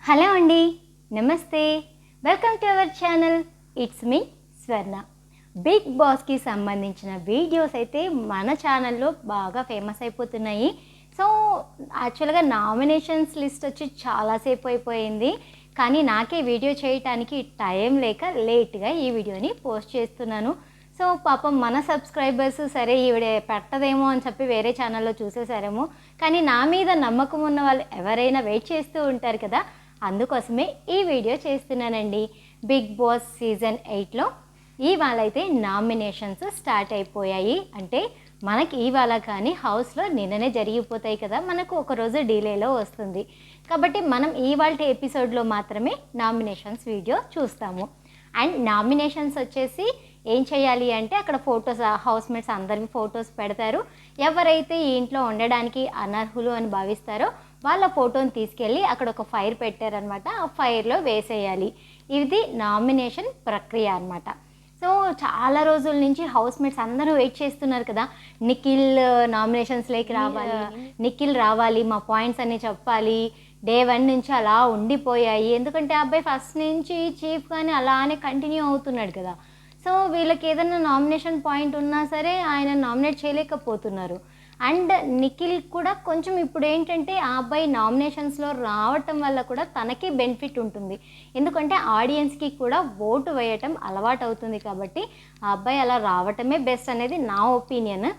Hello అండి, నమస్తే. Welcome to our channel. It's me Swarna. Big బాస్కి సంబంధించిన వీడియోస్ అయితే మన ఛానల్లో బాగా ఫేమస్ అయిపోతున్నాయి. సో యాక్చువల్గా నామినేషన్స్ లిస్ట్ వచ్చి చాలాసేపు అయిపోయింది, కానీ నాకే వీడియో చేయటానికి టైం లేక లేట్గా ఈ వీడియోని పోస్ట్ చేస్తున్నాను. సో పాపం మన సబ్స్క్రైబర్స్ సరే ఈవిడ పెట్టదేమో అని చెప్పి వేరే ఛానల్లో చూసేసారేమో, కానీ నా మీద నమ్మకం ఉన్న వాళ్ళు ఎవరైనా వెయిట్ చేస్తూ ఉంటారు కదా, అందుకోసమే ఈ వీడియో చేస్తున్నానండి. బిగ్ బాస్ సీజన్ 8లో ఇవాళ అయితే నామినేషన్స్ స్టార్ట్ అయిపోయాయి. అంటే మనకి ఇవాళ కానీ హౌస్లో నిన్ననే జరిగిపోతాయి కదా, మనకు ఒకరోజు డిలేలో వస్తుంది కాబట్టి మనం ఇవాళ ఎపిసోడ్లో మాత్రమే నామినేషన్స్ వీడియో చూస్తాము. అండ్ నామినేషన్స్ వచ్చేసి ఏం చేయాలి అంటే అక్కడ ఫొటోస్, హౌస్మేట్స్ అందరివి ఫొటోస్ పెడతారు. ఎవరైతే ఈ ఇంట్లో ఉండడానికి అనర్హులు అని భావిస్తారో వాళ్ళ ఫోటోని తీసుకెళ్ళి అక్కడ ఒక ఫైర్ పెట్టారనమాట, ఆ ఫైర్లో వేసేయాలి. ఇది నామినేషన్ ప్రక్రియ అనమాట. సో చాలా రోజుల నుంచి హౌస్మేట్స్ అందరూ వెయిట్ చేస్తున్నారు కదా, నిఖిల్ నామినేషన్స్లోకి రావాలి, నిఖిల్ రావాలి, మా పాయింట్స్ అన్నీ చెప్పాలి. డే 1 నుంచి అలా ఉండిపోయాయి, ఎందుకంటే ఆ అబ్బాయి ఫస్ట్ నుంచి చీఫ్ కానీ అలానే కంటిన్యూ అవుతున్నాడు కదా. సో వీళ్ళకి ఏదైనా నామినేషన్ పాయింట్ ఉన్నా సరే ఆయన నామినేట్ చేయలేకపోతున్నారు. అండ్ నిఖిల్ కూడా కొంచెం ఇప్పుడు ఏంటంటే ఆ అబ్బాయి నామినేషన్స్లో రావటం వల్ల కూడా తనకే బెనిఫిట్ ఉంటుంది, ఎందుకంటే ఆడియన్స్కి కూడా ఓటు వేయటం అలవాటు అవుతుంది కాబట్టి ఆ అబ్బాయి అలా రావటమే బెస్ట్ అనేది నా ఒపీనియన్.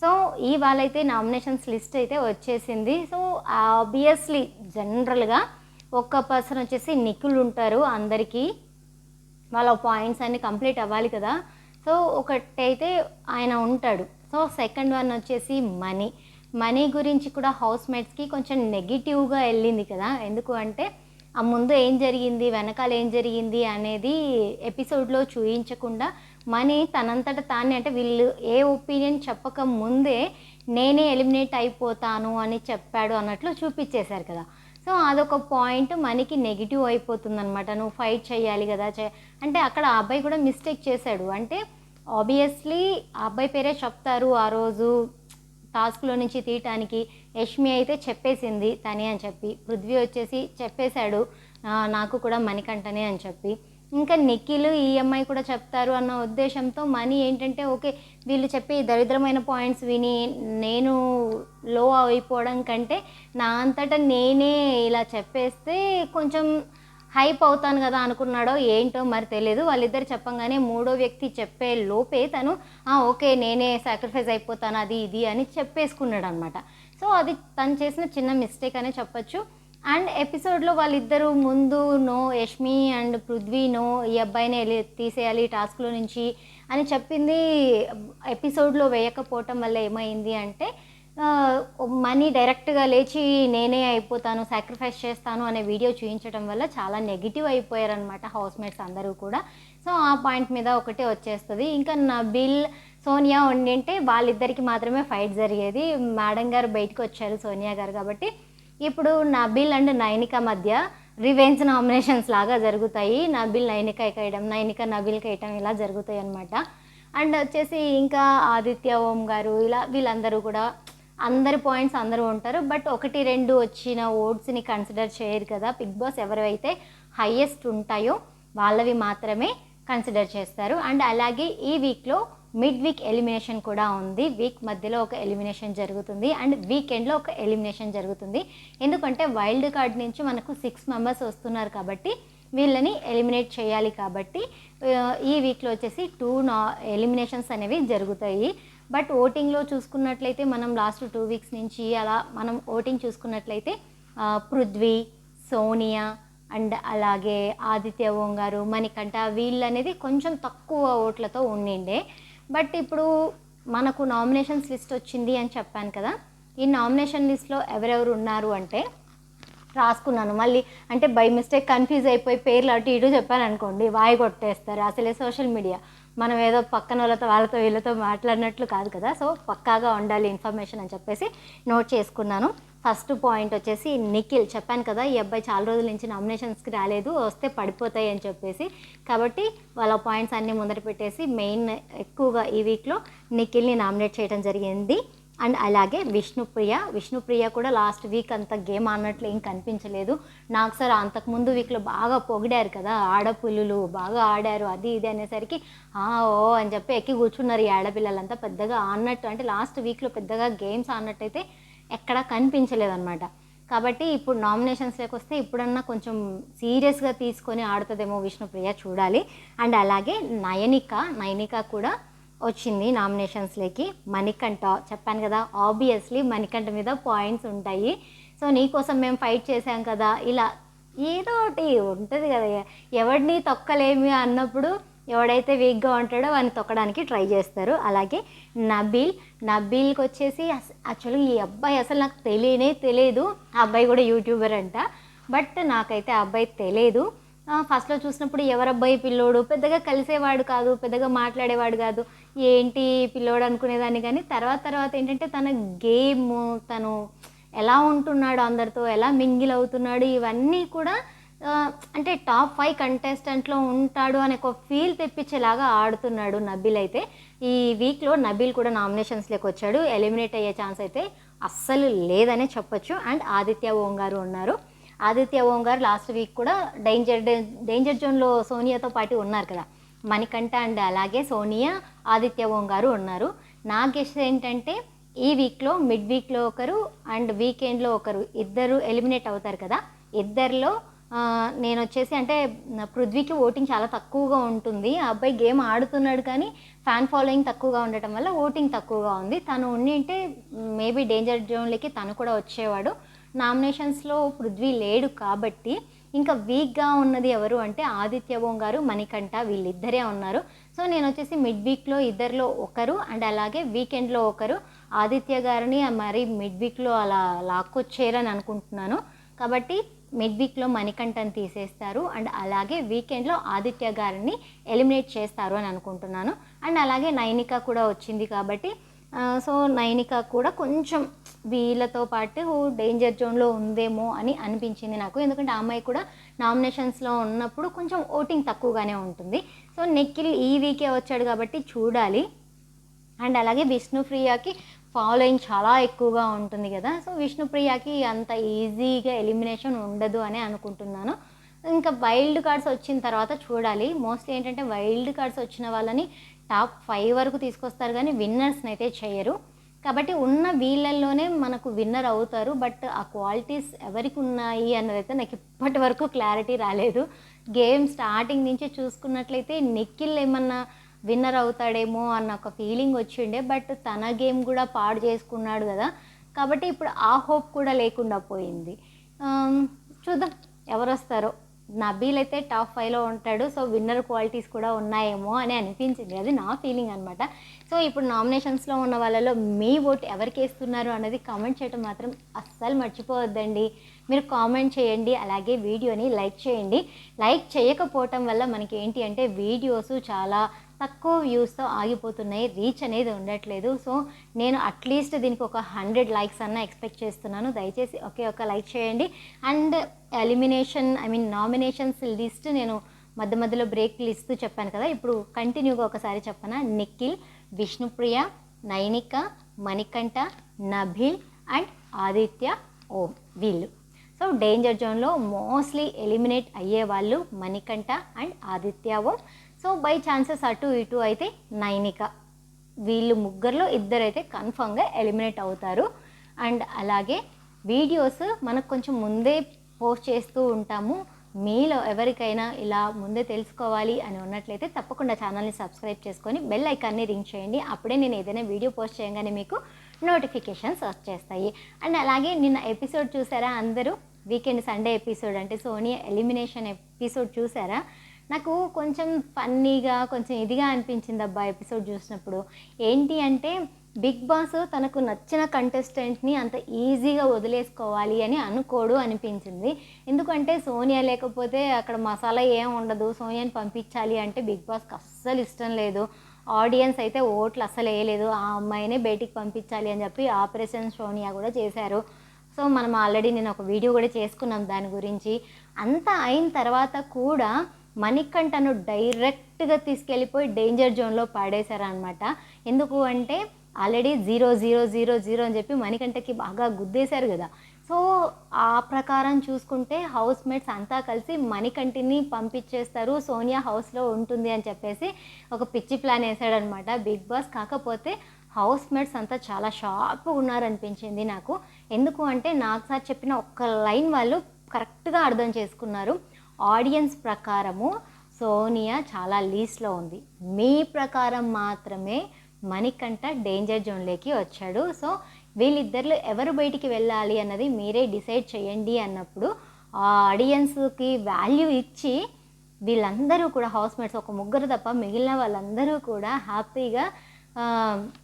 సో ఇవాళ అయితే నామినేషన్స్ లిస్ట్ అయితే వచ్చేసింది. సో ఆబ్వియస్లీ జనరల్గా ఒక్క పర్సన్ వచ్చేసి నిఖిల్ ఉంటారు, అందరికీ వాళ్ళ పాయింట్స్ అన్నీ కంప్లీట్ అవ్వాలి కదా. సో ఒకటైతే ఆయన ఉంటాడు. సో సెకండ్ వన్ వచ్చేసి మనీ గురించి కూడా హౌస్మేట్స్కి కొంచెం నెగిటివ్గా వెళ్ళింది కదా, ఎందుకు అంటే ఆ ముందు ఏం జరిగింది, వెనకాల ఏం జరిగింది అనేది ఎపిసోడ్లో చూయించకుండా మనీ తనంతట తానే, అంటే వీళ్ళు ఏ ఒపీనియన్ చెప్పక ముందే నేనే ఎలిమినేట్ అయిపోతాను అని చెప్పాడు అన్నట్లు చూపించేశారు కదా. సో అదొక పాయింట్ మనకి నెగిటివ్ అయిపోతుంది అనమాట. నువ్వు ఫైట్ చేయాలి కదా, అంటే అక్కడ ఆ అబ్బాయి కూడా మిస్టేక్ చేశాడు. అంటే ఆబ్వియస్లీ ఆ అబ్బాయి పేరే చెప్తారు ఆ రోజు టాస్క్లో నుంచి తీయటానికి. యష్మి అయితే చెప్పేసింది తనే అని చెప్పి, పృథ్వీ వచ్చేసి చెప్పేశాడు నాకు కూడా మణికంఠనే అని చెప్పి, ఇంకా నిఖిల్ ఈఎంఐ కూడా చెప్తారు అన్న ఉద్దేశంతో మనీ ఏంటంటే ఓకే వీళ్ళు చెప్పే దరిద్రమైన పాయింట్స్ విని నేను లో అయిపోవడం కంటే నా అంతటా నేనే ఇలా చెప్పేస్తే కొంచెం హైప్ అవుతాను కదా అనుకున్నాడో ఏంటో మరి తెలియదు. వాళ్ళిద్దరు చెప్పంగానే మూడో వ్యక్తి చెప్పే లోపే తను ఓకే నేనే సాక్రిఫైస్ అయిపోతాను అది ఇది అని చెప్పేసుకున్నాడు అనమాట. సో అది తను చేసిన చిన్న మిస్టేక్ అనే చెప్పచ్చు. అండ్ ఎపిసోడ్లో వాళ్ళిద్దరూ ముందు no, Yashmi and Prithvi no, ఈ అబ్బాయిని తీసేయాలి టాస్క్లో నుంచి అని చెప్పింది ఎపిసోడ్లో వేయకపోవటం వల్ల ఏమైంది అంటే మనీ డైరెక్ట్గా లేచి నేనే అయిపోతాను, సాక్రిఫైస్ చేస్తాను అనే వీడియో చూపించడం వల్ల చాలా నెగిటివ్ అయిపోయారనమాట హౌస్మేట్స్ అందరూ కూడా. సో ఆ పాయింట్ మీద ఒకటే వచ్చేస్తుంది. ఇంకా నబిల్ సోనియా ఉండింటే వాళ్ళిద్దరికి మాత్రమే ఫైట్ జరిగేది. మేడం గారు బయటకు వచ్చారు సోనియా గారు కాబట్టి ఇప్పుడు నబిల్ అండ్ నైనిక మధ్య రివెంజ్ నామినేషన్స్ లాగా జరుగుతాయి. నబిల్ నైనిక వేయడం, నైనిక నబిల్కి వేయటం ఇలా జరుగుతాయి అనమాట. అండ్ వచ్చేసి ఇంకా ఆదిత్య ఓం గారు ఇలా వీళ్ళందరూ కూడా అందరి పాయింట్స్ అందరూ ఉంటారు, బట్ 1-2 వచ్చిన ఓట్స్ని కన్సిడర్ చేయరు కదా. బిగ్ బాస్ ఎవరైతే హైయెస్ట్ ఉంటాయో వాళ్ళవి మాత్రమే కన్సిడర్ చేస్తారు. అండ్ అలాగే ఈ వీక్లో మిడ్ వీక్ ఎలిమినేషన్ కూడా ఉంది. వీక్ మధ్యలో ఒక ఎలిమినేషన్ జరుగుతుంది అండ్ వీకెండ్లో ఒక ఎలిమినేషన్ జరుగుతుంది. ఎందుకంటే వైల్డ్ కార్డ్ నుంచి మనకు 6 మెంబర్స్ వస్తున్నారు కాబట్టి వీళ్ళని ఎలిమినేట్ చేయాలి కాబట్టి ఈ వీక్లో వచ్చేసి 2 ఎలిమినేషన్స్ అనేవి జరుగుతాయి. బట్ ఓటింగ్లో చూసుకున్నట్లయితే మనం లాస్ట్ 2 వీక్స్ నుంచి అలా మనం ఓటింగ్ చూసుకున్నట్లయితే పృథ్వీ, సోనియా అండ్ అలాగే ఆదిత్య ఓం గారు, మణికంఠ వీళ్ళు అనేది కొంచెం తక్కువ ఓట్లతో ఉండిండే. బట్ ఇప్పుడు మనకు నామినేషన్స్ లిస్ట్ వచ్చింది అని చెప్పాను కదా, ఈ నామినేషన్ లిస్ట్లో ఎవరెవరు ఉన్నారు అంటే రాసుకున్నాను. మళ్ళీ అంటే బై మిస్టేక్ కన్ఫ్యూజ్ అయిపోయి పేర్లు అటు ఇటు చెప్పాను అనుకోండి, వాయి కొట్టేస్తారు. అసలే సోషల్ మీడియా మనం ఏదో పక్కన వాళ్ళతో వీళ్ళతో మాట్లాడినట్లు కాదు కదా. సో పక్కాగా ఉండాలి ఇన్ఫర్మేషన్ అని చెప్పేసి నోట్ చేసుకున్నాను. ఫస్ట్ పాయింట్ వచ్చేసి నిఖిల్. చెప్పాను కదా ఈ అబ్బాయి చాలా రోజుల నుంచి నామినేషన్స్కి రాలేదు, వస్తే పడిపోతాయి అని చెప్పేసి, కాబట్టి వాళ్ళ పాయింట్స్ అన్నీ ముందర పెట్టేసి మెయిన్ ఎక్కువగా ఈ వీక్లో నిఖిల్ని నామినేట్ చేయడం జరిగింది. అండ్ అలాగే విష్ణుప్రియ కూడా లాస్ట్ వీక్ అంత గేమ్ ఆడినట్లు ఏం కనిపించలేదు. నాకు సార్ అంతకుముందు వీక్లో బాగా పొగిడారు కదా, ఆడపిల్లలు బాగా ఆడారు అది ఇది అనేసరికి ఓ అని చెప్పి ఎక్కి కూర్చున్నారు ఈ ఆడపిల్లలంతా. పెద్దగా ఆడినట్టు అంటే లాస్ట్ వీక్లో పెద్దగా గేమ్స్ ఆడినట్టయితే ఎక్కడా కనిపించలేదన్నమాట. కాబట్టి ఇప్పుడు నామినేషన్స్లోకి వస్తే ఇప్పుడన్నా కొంచెం సీరియస్గా తీసుకొని ఆడుతుందేమో విష్ణుప్రియ, చూడాలి. అండ్ అలాగే నయనిక కూడా వచ్చింది నామినేషన్స్లోకి. మణికంఠ చెప్పాను కదా, ఆబ్వియస్లీ మణికంఠ మీద పాయింట్స్ ఉంటాయి. సో నీకోసం మేము ఫైట్ చేసాం కదా, ఇలా ఏదో ఒకటి ఉంటుంది కదా, ఎవడిని తొక్కలేమి అన్నప్పుడు ఎవడైతే వీక్గా ఉంటాడో వాడిని తొక్కడానికి ట్రై చేస్తారు. అలాగే నబీల్కి వచ్చేసి యాక్చువల్గా ఈ అబ్బాయి అసలు నాకు తెలియదు. ఆ అబ్బాయి కూడా యూట్యూబర్ అంట, బట్ నాకైతే ఆ అబ్బాయి తెలియదు. ఫస్ట్లో చూసినప్పుడు ఎవరబ్బాయి పిల్లోడు, పెద్దగా కలిసేవాడు కాదు, పెద్దగా మాట్లాడేవాడు కాదు, ఏంటి పిల్లోడు అనుకునేదాన్ని. కానీ తర్వాత ఏంటంటే తన గేమ్, తను ఎలా ఉంటున్నాడు, అందరితో ఎలా మింగిల్ అవుతున్నాడు, ఇవన్నీ కూడా అంటే టాప్ 5 కంటెస్టెంట్లో ఉంటాడు అనే ఒక ఫీల్ తెప్పించేలాగా ఆడుతున్నాడు నబీల్ అయితే. ఈ వీక్లో నబీల్ కూడా నామినేషన్స్లోకి వచ్చాడు. ఎలిమినేట్ అయ్యే ఛాన్స్ అయితే అస్సలు లేదనే చెప్పొచ్చు. అండ్ ఆదిత్య ఓంగారు ఉన్నారు. ఆదిత్య ఓంగారు లాస్ట్ వీక్ కూడా డేంజర్ జోన్లో సోనియాతో పాటు ఉన్నారు కదా, మణికంఠ అండ్ అలాగే సోనియా, ఆదిత్య ఓంగారు ఉన్నారు. నా గెస్ ఏంటంటే ఈ వీక్లో మిడ్ వీక్లో ఒకరు అండ్ వీకెండ్లో ఒకరు, ఇద్దరు ఎలిమినేట్ అవుతారు కదా. ఇద్దరిలో నేను వచ్చేసి అంటే పృథ్వీకి ఓటింగ్ చాలా తక్కువగా ఉంటుంది. ఆ అబ్బాయి గేమ్ ఆడుతున్నాడు కానీ ఫ్యాన్ ఫాలోయింగ్ తక్కువగా ఉండటం వల్ల ఓటింగ్ తక్కువగా ఉంది. తను ఉండింటే మేబీ డేంజర్ జోన్లకి తను కూడా వచ్చేవాడు. నామినేషన్స్లో పృథ్వీ లేడు కాబట్టి ఇంకా వీక్గా ఉన్నది ఎవరు అంటే ఆదిత్య ఓంగారు, మణికంఠ, వీళ్ళిద్దరే ఉన్నారు. సో నేను వచ్చేసి మిడ్ వీక్లో ఇద్దరిలో ఒకరు అండ్ అలాగే వీకెండ్లో ఒకరు ఆదిత్య గారిని మరి మిడ్ వీక్లో అలా లాక్కొచ్చేరని అనుకుంటున్నాను. కాబట్టి మిడ్ వీక్లో మణికంఠని తీసేస్తారు అండ్ అలాగే వీకెండ్లో ఆదిత్య గారిని ఎలిమినేట్ చేస్తారు అని అనుకుంటున్నాను. అండ్ అలాగే నైనిక కూడా వచ్చింది కాబట్టి సో నైనిక కూడా కొంచెం వీళ్ళతో పాటు డేంజర్ జోన్లో ఉందేమో అని అనిపించింది నాకు. ఎందుకంటే ఆ అమ్మాయి కూడా నామినేషన్స్లో ఉన్నప్పుడు కొంచెం ఓటింగ్ తక్కువగానే ఉంటుంది. సో నిఖిల్ ఈ వీకే వచ్చాడు కాబట్టి చూడాలి. అండ్ అలాగే విష్ణుప్రియకి ఫాలోయింగ్ చాలా ఎక్కువగా ఉంటుంది కదా, సో విష్ణుప్రియకి అంత ఈజీగా ఎలిమినేషన్ ఉండదు అని అనుకుంటున్నాను. ఇంకా వైల్డ్ కార్డ్స్ వచ్చిన తర్వాత చూడాలి. మోస్ట్లీ ఏంటంటే వైల్డ్ కార్డ్స్ వచ్చిన వాళ్ళని టాప్ 5 వరకు తీసుకొస్తారు కానీ విన్నర్స్ని అయితే చేయరు. కాబట్టి ఉన్న వీళ్ళల్లోనే మనకు విన్నర్ అవుతారు. బట్ ఆ క్వాలిటీస్ ఎవరికి ఉన్నాయి అన్నదైతే నాకు ఇప్పటి వరకు క్లారిటీ రాలేదు. గేమ్ స్టార్టింగ్ నుంచి చూసుకున్నట్లయితే నిఖిల్ ఏమన్నా విన్నర్ అవుతాడేమో అన్న ఒక ఫీలింగ్ వచ్చిండే, బట్ తన గేమ్ కూడా పాడు చేసుకున్నాడు కదా, కాబట్టి ఇప్పుడు ఆ హోప్ కూడా లేకుండా పోయింది. చూద్దాం ఎవరు వస్తారో. నబీల్ అయితే టాప్ 5లో ఉంటాడు, సో విన్నర్ క్వాలిటీస్ కూడా ఉన్నాయేమో అని అనిపించింది, అది నా ఫీలింగ్ అనమాట. సో ఇప్పుడు నామినేషన్స్లో ఉన్న వాళ్ళలో మీ ఓట్ ఎవరికి వేస్తున్నారు అన్నది కామెంట్ చేయడం మాత్రం అస్సలు మర్చిపోవద్దండి. మీరు కామెంట్ చేయండి, అలాగే వీడియోని లైక్ చేయండి. లైక్ చేయకపోవటం వల్ల మనకి ఏంటి అంటే వీడియోస్ చాలా తక్కువ వ్యూస్తో ఆగిపోతున్నాయి, రీచ్ అనేది ఉండట్లేదు. సో నేను అట్లీస్ట్ దీనికి ఒక 100 లైక్స్ అన్న ఎక్స్పెక్ట్ చేస్తున్నాను. దయచేసి ఒక లైక్ చేయండి. అండ్ నామినేషన్స్ లిస్ట్ నేను మధ్యలో బ్రేక్లు ఇస్తూ చెప్పాను కదా, ఇప్పుడు కంటిన్యూగా ఒకసారి చెప్పనా. నిఖిల్, విష్ణుప్రియ, నైనిక, మణికంఠ, నబీల్ అండ్ ఆదిత్య ఓం, వీళ్ళు. సో డేంజర్ జోన్లో మోస్ట్లీ ఎలిమినేట్ అయ్యే వాళ్ళు Manikanta and Aditya Om. So by chances అటు ఇటు అయితే నైనిక, వీళ్ళు ముగ్గురులో ఇద్దరైతే కన్ఫర్మ్గా ఎలిమినేట్ అవుతారు. అండ్ అలాగే వీడియోస్ మనకు కొంచెం ముందే పోస్ట్ చేస్తూ ఉంటాము. మీలో ఎవరికైనా ఇలా ముందే తెలుసుకోవాలి అని ఉన్నట్లయితే తప్పకుండా ఛానల్ని సబ్స్క్రైబ్ చేసుకొని బెల్ ఐకాన్ని రింగ్ చేయండి. అప్పుడే నేను ఏదైనా వీడియో పోస్ట్ చేయగానే మీకు నోటిఫికేషన్స్ వచ్చేస్తాయి. అండ్ అలాగే నిన్న ఎపిసోడ్ చూసారా అందరూ? వీకెండ్ సండే ఎపిసోడ్ అంటే సోనియా ఎలిమినేషన్ ఎపిసోడ్ చూసారా? నాకు కొంచెం ఫన్నీగా కొంచెం ఇదిగా అనిపించింది అబ్బా ఎపిసోడ్ చూసినప్పుడు. ఏంటి అంటే బిగ్ బాస్ తనకు నచ్చిన కంటెస్టెంట్ని అంత ఈజీగా వదిలేసుకోవాలి అని అనుకోడు అనిపించింది. ఎందుకంటే సోనియా లేకపోతే అక్కడ మసాలా ఏం ఉండదు, సోనియాని పంపించాలి అంటే బిగ్ బాస్కి అస్సలు ఇష్టం లేదు. ఆడియన్స్ అయితే ఓట్లు అస్సలు వేయలేదు, ఆ అమ్మాయినే బయటికి పంపించాలి అని చెప్పి ఆపరేషన్ సోనియా కూడా చేశారు. సో మనం ఆల్రెడీ నేను ఒక వీడియో కూడా చేసుకున్నాం దాని గురించి. అంతా అయిన తర్వాత కూడా మణికంఠను డైరెక్ట్గా తీసుకెళ్ళిపోయి డేంజర్ జోన్లో పాడేశారనమాట. ఎందుకు అంటే ఆల్రెడీ 0-0-0-0 అని చెప్పి మణికంఠకి బాగా గుద్దేశారు కదా. సో ఆ ప్రకారం చూసుకుంటే హౌస్ మేట్స్ అంతా కలిసి మణికంఠని పంపించేస్తారు, సోనియా హౌస్లో ఉంటుంది అని చెప్పేసి ఒక పిచ్చి ప్లాన్ వేసాడనమాట బిగ్ బాస్. కాకపోతే హౌస్ మేట్స్ అంతా చాలా షార్ప్గా ఉన్నారనిపించింది నాకు. ఎందుకు అంటే నాకు సార్ చెప్పిన ఒక్క లైన్ వాళ్ళు కరెక్ట్గా అర్థం చేసుకున్నారు. ఆడియన్స్ ప్రకారము సోనియా చాలా లీస్ట్లో ఉంది, మీ ప్రకారం మాత్రమే మణికంఠ డేంజర్ జోన్లోకి వచ్చాడు. సో వీళ్ళిద్దరిలో ఎవరు బయటికి వెళ్ళాలి అన్నది మీరే డిసైడ్ చేయండి అన్నప్పుడు ఆ ఆడియన్స్కి వాల్యూ ఇచ్చి వీళ్ళందరూ కూడా హౌస్మేట్స్ ఒక ముగ్గురు తప్ప మిగిలిన వాళ్ళందరూ కూడా హ్యాపీగా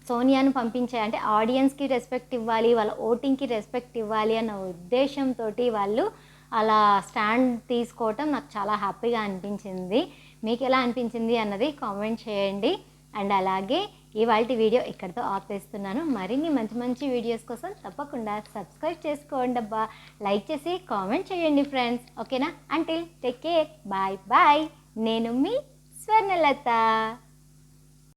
సోనియాను పంపించే, అంటే ఆడియన్స్కి రెస్పెక్ట్ ఇవ్వాలి, వాళ్ళ ఓటింగ్కి రెస్పెక్ట్ ఇవ్వాలి అన్న ఉద్దేశంతో వాళ్ళు అలా స్టాండ్ తీసుకోవటం నాకు చాలా హ్యాపీగా అనిపించింది. మీకు ఎలా అనిపించింది అన్నది కామెంట్ చేయండి. అండ్ అలాగే ఇవాళ వీడియో ఇక్కడితో ఆపేస్తున్నాను. మరిన్ని మంచి మంచి వీడియోస్ కోసం తప్పకుండా సబ్స్క్రైబ్ చేసుకోండి అబ్బా, లైక్ చేసి కామెంట్ చేయండి ఫ్రెండ్స్. ఓకేనా? Until take care, bye bye. నేను మీ స్వర్ణలత.